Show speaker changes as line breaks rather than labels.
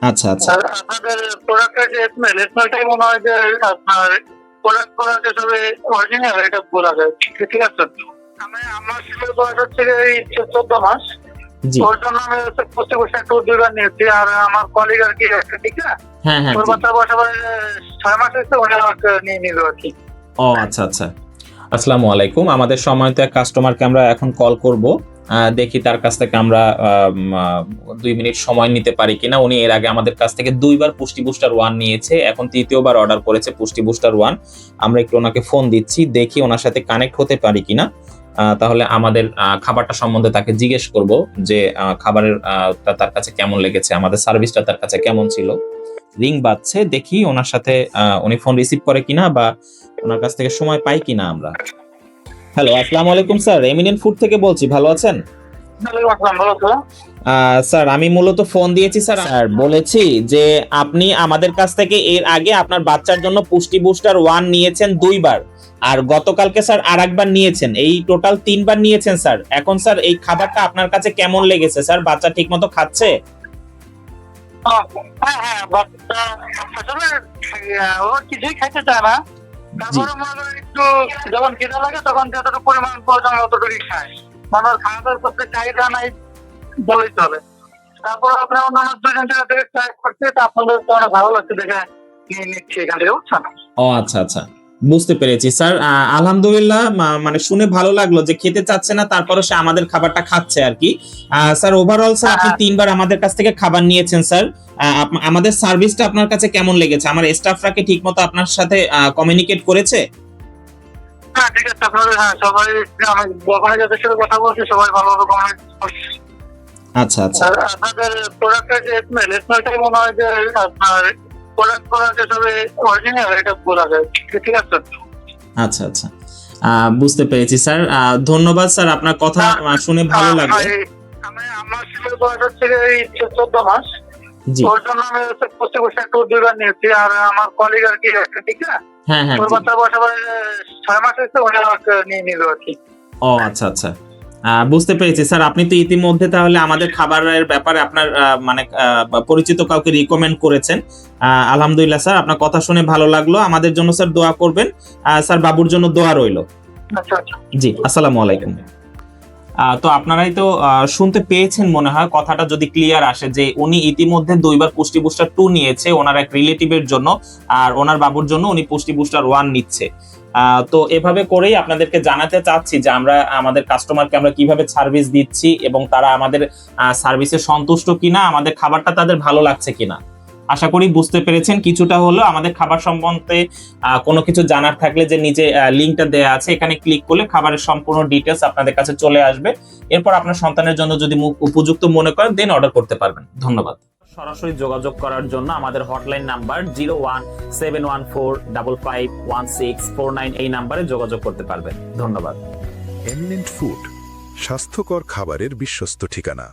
আচ্ছা, আচ্ছা।
আর আপনাদের প্রোডাক্টের যে স্মেলটাই মনে হয় যে আপনার প্রোডাক্ট প্রোডাক্ট হিসেবে অরিজিনাল এটা বলা যায়। ঠিক আছে? আমার ছেলের বয়স হচ্ছে এই 14 মাস।
জি।
ওর জন্য আমি পোস্টে বসে একটু 2 বার নিয়েছি। আর আমার কলিগ আর কি একটা ঠিক না?
হ্যাঁ, হ্যাঁ,
ওর
জি।
বাচ্চার বয়স আবার 6 মাস হয়েছে, উনি আমাকে নিয়ে নিল আর কি।
ও আচ্ছা, আচ্ছা। আসসালামু আলাইকুম। আমাদের সম্মানিত এক কাস্টমারকে আমরা এখন কল করব। দেখি তার কাছ থেকে আমরা ২ মিনিট সময় নিতে পারি কিনা। উনি এর আগে আমাদের কাছ থেকে ২ বার পুষ্টি বুস্টার 1 নিয়েছে। এখন ৩য় বার অর্ডার করেছে পুষ্টি বুস্টার 1। আমরা একটু ওনাকে ফোন দিচ্ছি। দেখি ওনার সাথে কানেক্ট হতে পারি কিনা। তাহলে আমাদের খাবারটা সম্বন্ধে তাকে জিজ্ঞেস করব যে খাবারের তার কাছে কেমন লেগেছে, আমাদের সার্ভিসটা তার কাছে কেমন ছিল। রিং বাজছে, দেখি ওনার সাথে উনি ফোন রিসিভ করে কিনা বা ওনার কাছ থেকে সময় পাই কিনা আমরা। হ্যালো, আসসালামু আলাইকুম স্যার। এমিনেন্ট ফুড থেকে বলছি, ভালো আছেন?
ওয়ালাইকুম আসসালাম, ভালো তো?
স্যার আমি মূলত ফোন দিয়েছি স্যার বলেছি যে আপনি আমাদের কাছ থেকে এর আগে আপনার বাচ্চার জন্য পুষ্টি বুস্টার 1 নিয়েছেন 2 বার, আর গতকালকে স্যার আরেকবার নিয়েছেন, এই টোটাল 3 বার নিয়েছেন স্যার। এখন স্যার এই খাবারটা আপনার কাছে কেমন লেগেছে স্যার? বাচ্চা ঠিকমতো খাচ্ছে?
হ্যাঁ, হ্যাঁ, বাচ্চা আসলে ও কিছুই খাইতে চায় না।
জি।
তারপরে মনে করেন একটু যখন খিদে লাগে তখন যতটুকু পরিমাণ প্রয়োজন অতটুকুই খায়। মানে ওর খাওয়ার করতে চাহিদা নাই বলেই চলে। তারপর আপনার অন্যান্য 2 জন থেকে ট্রাই করছে, তো আপনাদের তো অনেক ভালো লাগছে দেখে নিয়ে নিচ্ছি এখান থেকে, বুঝছেন?
ও আচ্ছা, আচ্ছা। বুঝতে পেরেছি স্যার। আলহামদুলিল্লাহ, মানে শুনে ভালো লাগলো যে খেতে চাচ্ছে না, তারপরও সে আমাদের খাবারটা খাচ্ছে আরকি। স্যার ওভারঅল স্যার আপনি 3 বার আমাদের কাছ থেকে খাবার নিয়েছেন স্যার। আমাদের সার্ভিসটা আপনার কাছে কেমন লেগেছে? আমার স্টাফরা কি ঠিকমতো আপনার সাথে কমিউনিকেট করেছে?
হ্যাঁ, ঠিক আছে। আপনাদের সবাই, আমি ওখানে যাদের সাথে কথা বলছি সবাই ভালোভাবে কমিউনিকেট করছে।
আচ্ছা, আচ্ছা।
আর আপনাদের প্রোডাক্টের যে স্মেলটাই মনে হয় যে আপনার প্রোডাক্ট হিসেবে অরিজিনাল এটা বলা যায়। ঠিক আছে?
আচ্ছা, আচ্ছা। বুঝতে পেরেছি স্যার। ধন্যবাদ স্যার, আপনার কথা শুনে ভালো লাগলো।
আমার ছেলের বয়স হচ্ছে এই 14 মাস।
জি।
ওর জন্য আমি পোস্টে বসে একটু 2 বার নিয়েছি। আর আমার কলিগ আর কি একটা ঠিক না?
হ্যাঁ, হ্যাঁ,
ওর
জি।
বাচ্চার বয়স আবার 6 মাস হয়েছে, উনি আমাকে নিয়ে নিল আর কি।
ও আচ্ছা, আচ্ছা। বুঝতে পেরেছি স্যার। আপনি তো ইতিমধ্যে তাহলে আমাদের খাবারের ব্যাপারে আপনার মানে পরিচিত কাউকে রিকমেন্ড করেছেন। আলহামদুলিল্লাহ স্যার, আপনার কথা শুনে ভালো লাগলো। আমাদের জন্য স্যার দোয়া করবেন। স্যার বাবুর জন্য দোয়া রইলো।
আচ্ছা, আচ্ছা।
জি, আসসালামু আলাইকুম। তো আপনারাই তো শুনতে পেয়েছেন মনে হয়, কথাটা যদি ক্লিয়ার আসে যে উনি ইতিমধ্যে 2 বার পুষ্টি বুস্টার 2 নিয়েছে ওনার এক রিলেটিভের জন্য, আর ওনার বাবুর জন্য উনি পুষ্টি বুস্টার 1 নিচ্ছে। তো এভাবে করেই আপনাদেরকে জানাতে চাচ্ছি যে আমরা আমাদের কাস্টমারকে আমরা কিভাবে সার্ভিস দিচ্ছি এবং তারা আমাদের সার্ভিসে সন্তুষ্ট কিনা, আমাদের খাবারটা তাদের ভালো লাগছে কিনা। আশা করি বুঝতে পেরেছেন কিছুটা হলো। আমাদের খাবার সম্বন্ধে কোনো কিছু জানার থাকলে যে নিচে লিংকটা দেয়া আছে, এখানে ক্লিক করলে খাবারের সম্পূর্ণ ডিটেলস আপনাদের কাছে চলে আসবে। এরপর আপনার সন্তানের জন্য যদি উপযুক্ত মনে করেন দেন অর্ডার করতে পারবেন। ধন্যবাদ। সরাসরি যোগাযোগ করার জন্য আমাদের হটলাইন নাম্বার 0171455164 এই নাম্বারে যোগাযোগ করতে পারবেন। ধন্যবাদ।
এমিনেন্ট ফুড, স্বাস্থ্যকর খাবারের বিশ্বস্ত ঠিকানা।